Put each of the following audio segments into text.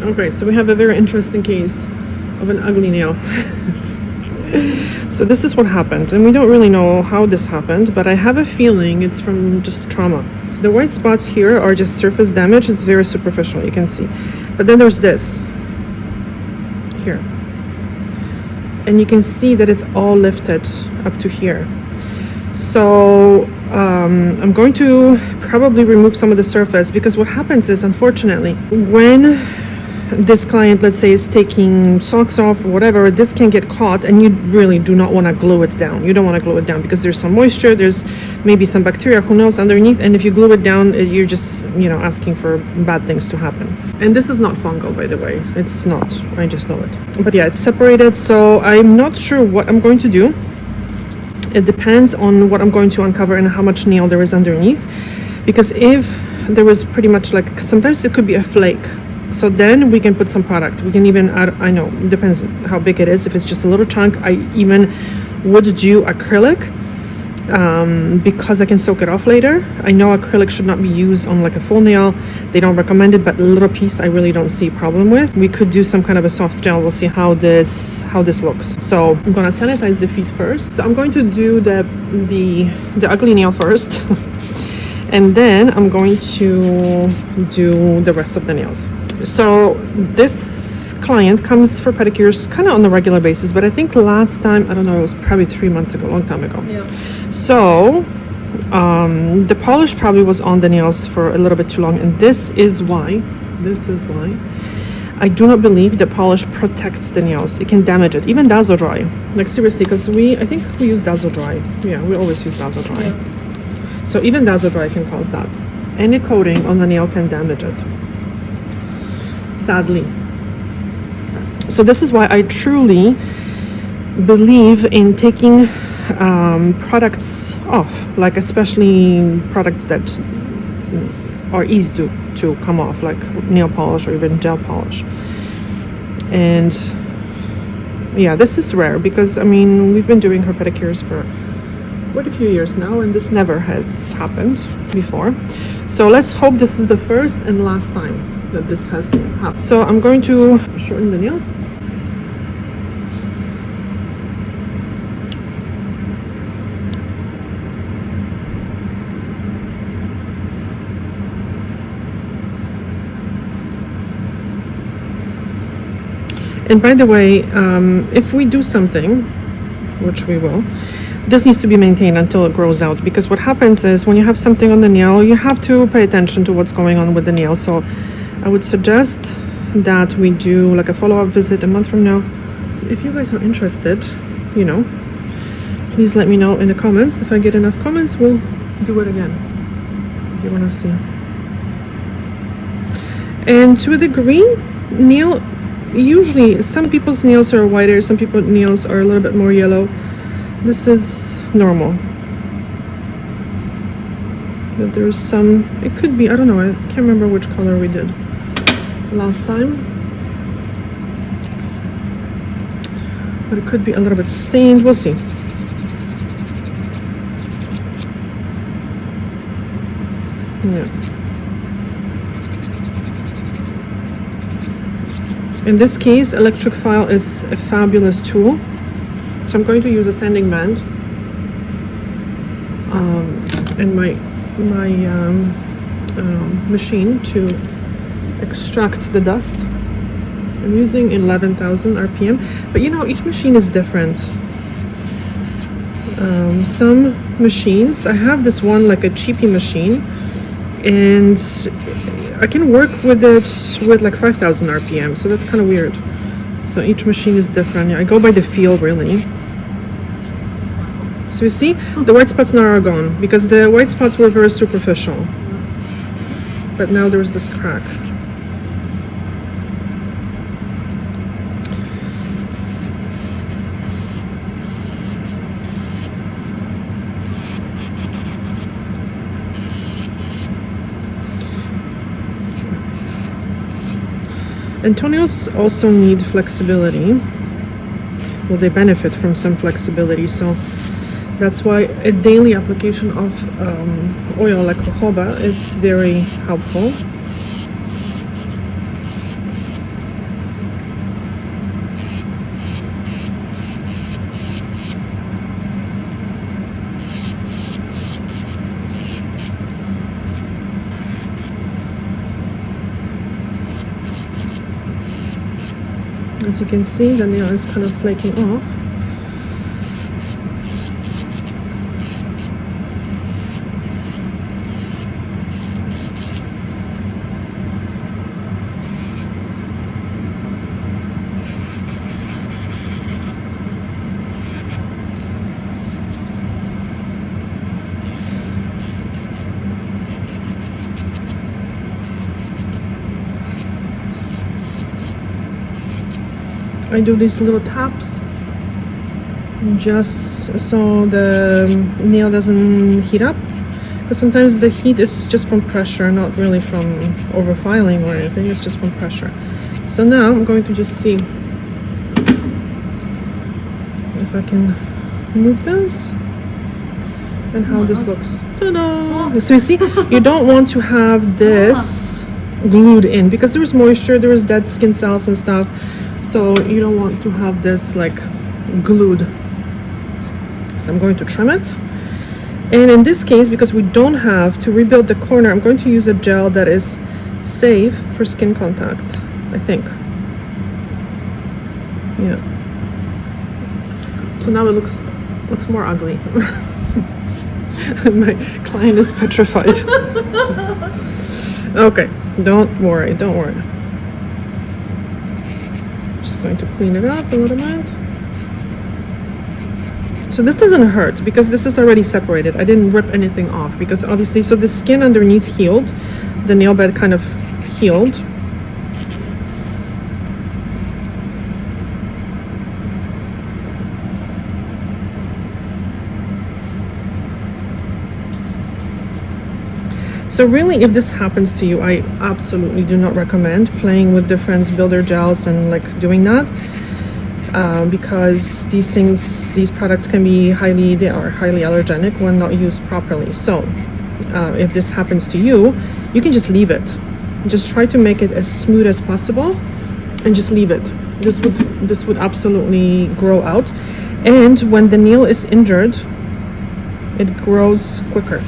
Okay, so we have a very interesting case of an ugly nail. So this is what happened, and we don't really know how this happened, but I have a feeling it's from just trauma. The white spots here are just surface damage. It's very superficial, you can see. But then there's this here, and you can see that it's all lifted up to here. So I'm going to probably remove some of the surface, because what happens is, unfortunately, when this client, let's say, is taking socks off or whatever, this can get caught, and you really do not want to glue it down. You don't want to glue it down because there's some moisture, there's maybe some bacteria, who knows, underneath, and if you glue it down, you're just, asking for bad things to happen. And this is not fungal, by the way. It's not. I just know it. But yeah, it's separated, so I'm not sure what I'm going to do. It depends on what I'm going to uncover and how much nail there is underneath. Because if there was pretty much like, sometimes it could be a flake. So then we can put some product. We can even add, I know, it depends how big it is. If it's just a little chunk, I even would do acrylic because I can soak it off later. I know acrylic should not be used on like a full nail. They don't recommend it, but a little piece I really don't see a problem with. We could do some kind of a soft gel. We'll see how this looks. So I'm gonna sanitize the feet first. So I'm going to do the ugly nail first. And then I'm going to do the rest of the nails. So this client comes for pedicures kind of on a regular basis, but I think last time, I don't know, it was probably 3 months ago, a long time ago. Yeah. So the polish probably was on the nails for a little bit too long, and this is why I do not believe the polish protects the nails. It can damage it, even Dazzle Dry. Like seriously, because I think we use Dazzle Dry. Yeah, we always use Dazzle Dry. Yeah. So even Dazzle Dry can cause that. Any coating on the nail can damage it, sadly. So this is why I truly believe in taking products off, like especially products that are easy to come off, like nail polish or even gel polish. And yeah, this is rare because, I mean, we've been doing her pedicures for quite a few years now, and this never has happened before. So let's hope this is the first and last time that this has happened. So I'm going to shorten the nail. And by the way, if we do something, which we will, this needs to be maintained until it grows out, because what happens is when you have something on the nail, you have to pay attention to what's going on with the nail. So I would suggest that we do like a follow-up visit a month from now. So if you guys are interested, please let me know in the comments. If I get enough comments, we'll do it again if you want to see. And to a degree, nail, usually some people's nails are whiter, some people's nails are a little bit more yellow. This is normal. That there's some, it could be, I don't know, I can't remember which color we did last time. But it could be a little bit stained, we'll see. Yeah. In this case, electric file is a fabulous tool. So I'm going to use a sanding band and my machine to extract the dust. I'm using 11,000 RPM, but each machine is different. Some machines, I have this one like a cheapy machine, and I can work with it with like 5,000 RPM, so that's kind of weird. So each machine is different. I go by the feel, really. So you see, the white spots now are gone, because the white spots were very superficial. But now there's this crack. And toenails also need flexibility. Well, they benefit from some flexibility, so that's why a daily application of oil like jojoba is very helpful. As you can see, the nail is kind of flaking off. I do these little taps just so the nail doesn't heat up, because sometimes the heat is just from pressure, not really from over filing or anything, it's just from pressure. So now I'm going to just see if I can move this and how this looks. Ta-da! So you see, you don't want to have this glued in because there is moisture, there is dead skin cells and stuff. So you don't want to have this like glued. So I'm going to trim it. And in this case, because we don't have to rebuild the corner, I'm going to use a gel that is safe for skin contact, I think. Yeah. So now it looks more ugly. My client is petrified. Okay, don't worry. Going to clean it up a little bit. So this doesn't hurt because this is already separated. I didn't rip anything off because obviously, so the skin underneath healed, the nail bed kind of healed. So really, if this happens to you, I absolutely do not recommend playing with different builder gels and like doing that, because these products can be highly allergenic when not used properly. So if this happens to you, you can just leave it. Just try to make it as smooth as possible and just leave it. This would absolutely grow out. And when the nail is injured, it grows quicker.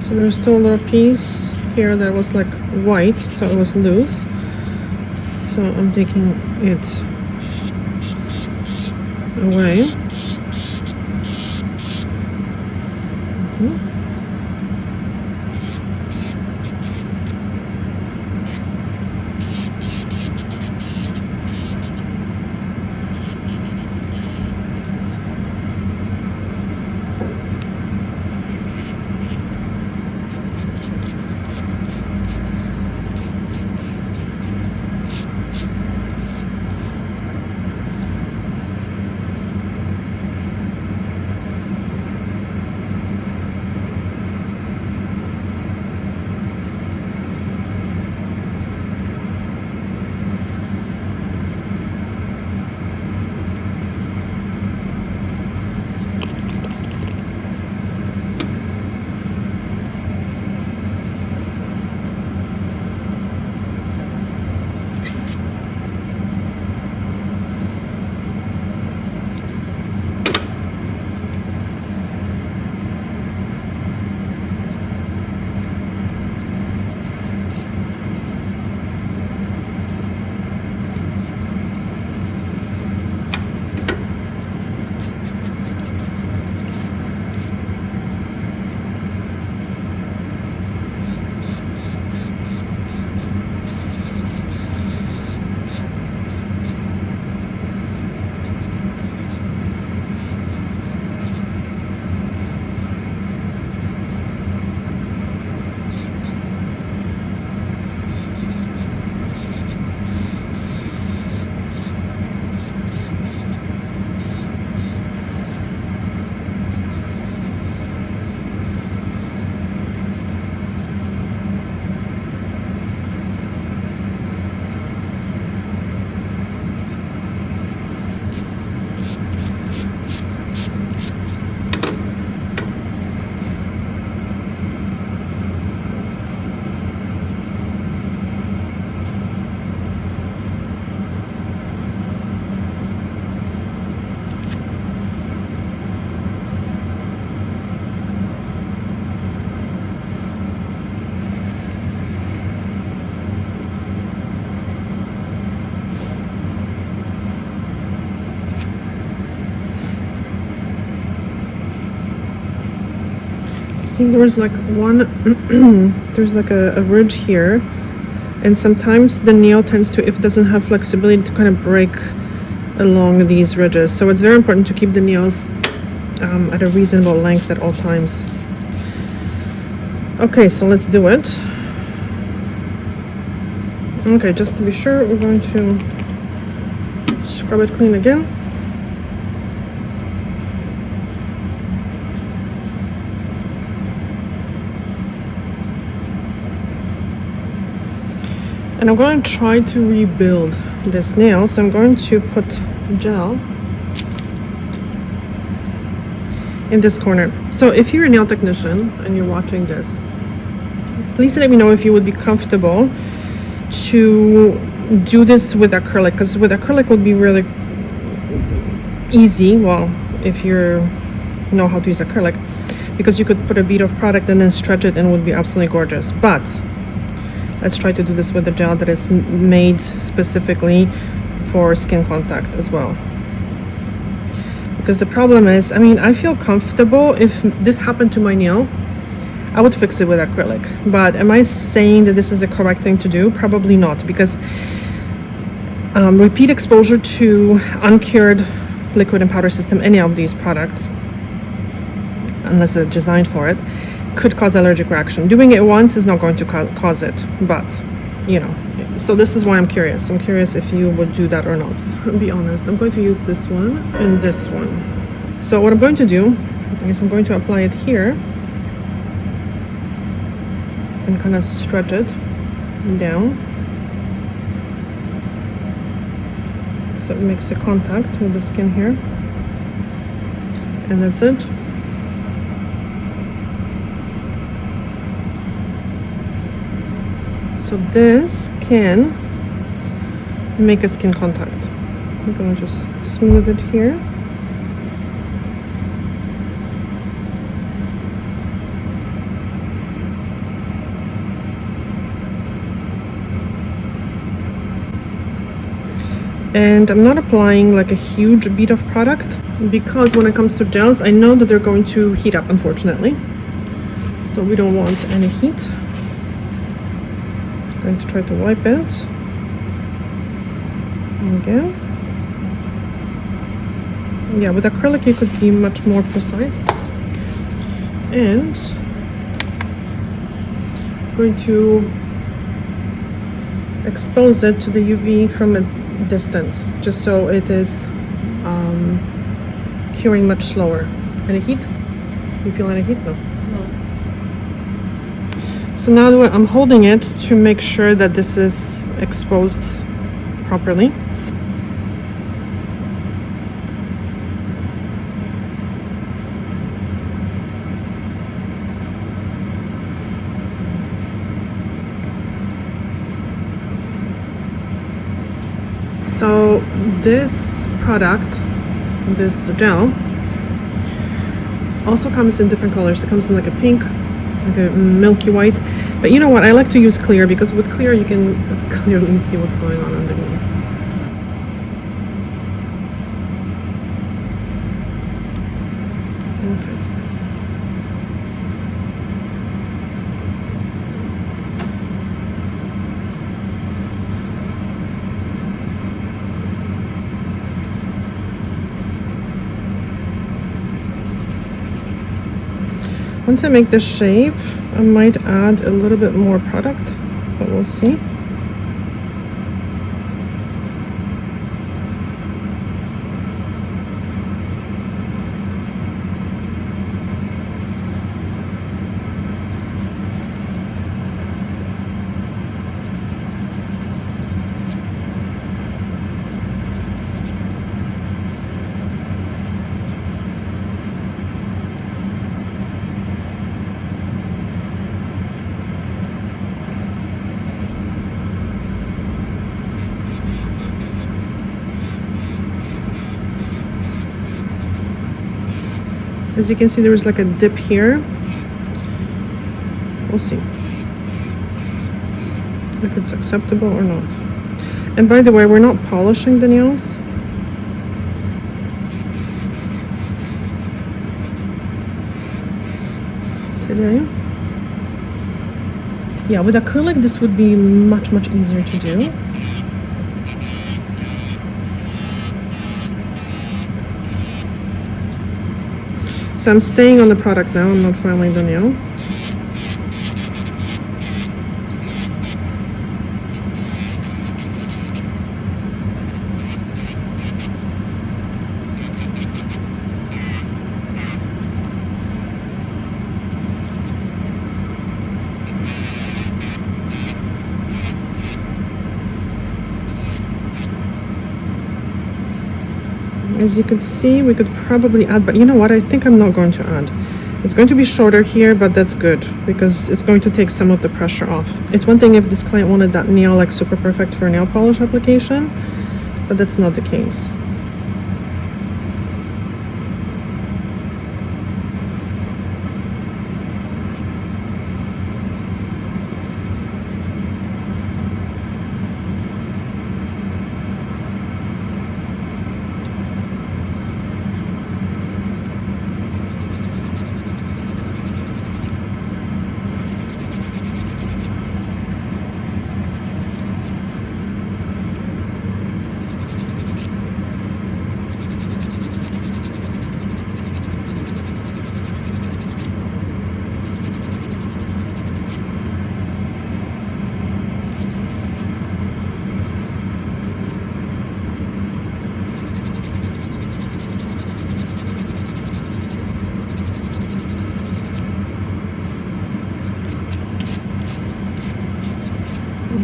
So there's still a little piece here that was like white, so it was loose. So I'm taking it away. See, there's like one, there's like a ridge here. And sometimes the nail tends to, if it doesn't have flexibility, to kind of break along these ridges. So it's very important to keep the nails at a reasonable length at all times. Okay, so let's do it. Okay, just to be sure, we're going to scrub it clean again. And I'm going to try to rebuild this nail. So I'm going to put gel in this corner. So if you're a nail technician and you're watching this, please let me know if you would be comfortable to do this with acrylic, because with acrylic would be really easy. Well, if you know how to use acrylic, because you could put a bead of product and then stretch it and it would be absolutely gorgeous. But let's try to do this with the gel that is made specifically for skin contact as well. Because the problem is, I mean, I feel comfortable if this happened to my nail, I would fix it with acrylic. But am I saying that this is the correct thing to do? Probably not, because repeat exposure to uncured liquid and powder system, any of these products, unless they're designed for it, could cause allergic reaction. Doing it once is not going to cause it, but you know, so this is why I'm curious. I'm curious if you would do that or not. I'll be honest, I'm going to use this one and this one. So what I'm going to do is I'm going to apply it here and kind of stretch it down so it makes a contact with the skin here, and that's it. So this can make a skin contact. I'm gonna just smooth it here. And I'm not applying like a huge bead of product, because when it comes to gels, I know that they're going to heat up, unfortunately. So we don't want any heat. Going to try to wipe it again. Yeah, with acrylic you could be much more precise. And I'm going to expose it to the UV from a distance, just so it is curing much slower. Any heat? You feel any heat? No. So now I'm holding it to make sure that this is exposed properly. So this product, this gel, also comes in different colors. It comes in like a pink, like a milky white, but you know what, I like to use clear, because with clear you can clearly see what's going on underneath. Okay. Once I make this shape, I might add a little bit more product, but we'll see. As you can see, there is like a dip here. We'll see if it's acceptable or not. And by the way, we're not polishing the nails. today. Yeah, with acrylic this would be much easier to do. So I'm staying on the product now, I'm not filing the nail. As you can see, we could probably add, but you know what? I think I'm not going to add. It's going to be shorter here, but that's good because it's going to take some of the pressure off. It's one thing if this client wanted that nail like super perfect for a nail polish application, but that's not the case.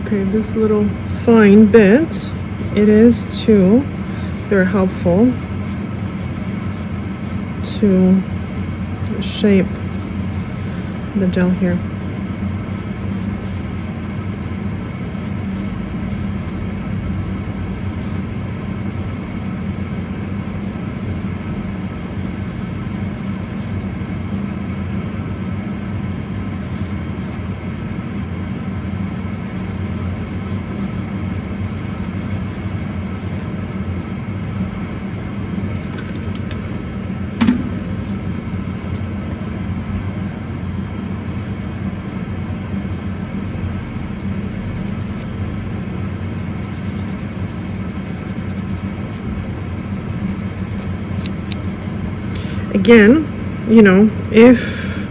Okay, this little fine bit, it is too very helpful to shape the gel here. Again, you know, if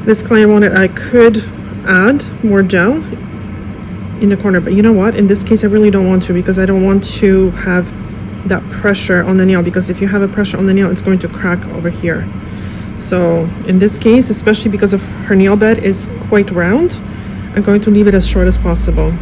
this client wanted, I could add more gel in the corner, but you know what? In this case, I really don't want to because I don't want to have that pressure on the nail, because if you have a pressure on the nail, it's going to crack over here. So in this case, especially because of her nail bed is quite round, I'm going to leave it as short as possible.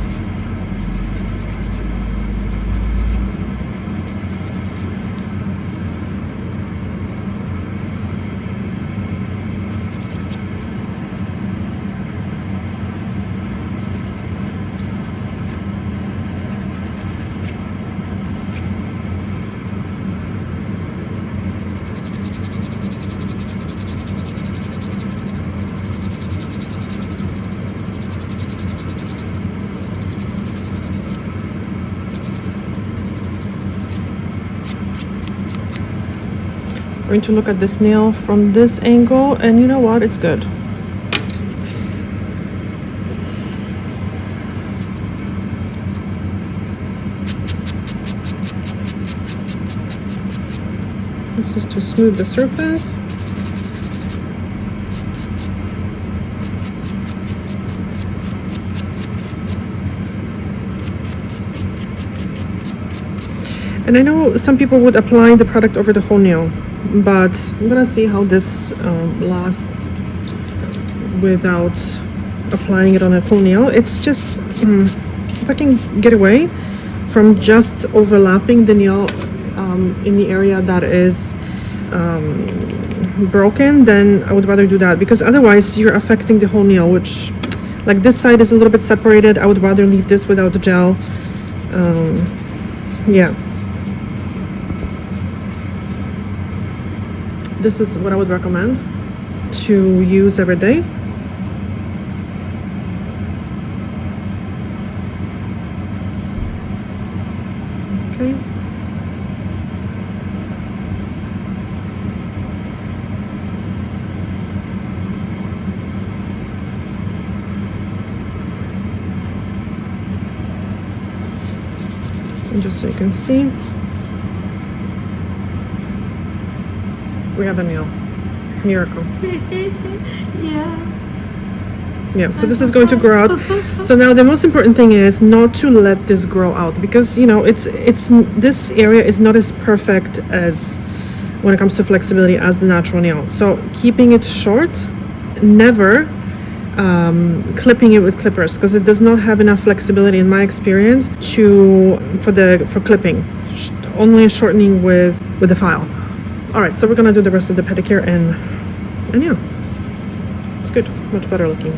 Going to look at this nail from this angle, and you know what? It's good. This is to smooth the surface. And I know some people would apply the product over the whole nail, but I'm gonna see how this lasts without applying it on a full nail. It's just if I can get away from just overlapping the nail in the area that is broken, then I would rather do that, because otherwise you're affecting the whole nail, which, like, this side is a little bit separated. I would rather leave this without the gel. Yeah. This is what I would recommend to use every day. Okay. just so you can see. We have a nail. Miracle. Yeah, so this is going to grow out. So now the most important thing is not to let this grow out, because you know it's this area is not as perfect as when it comes to flexibility as the natural nail. So keeping it short, never clipping it with clippers, because it does not have enough flexibility in my experience for clipping. Only shortening with the file. All right, so we're gonna do the rest of the pedicure and yeah, it's good, much better looking.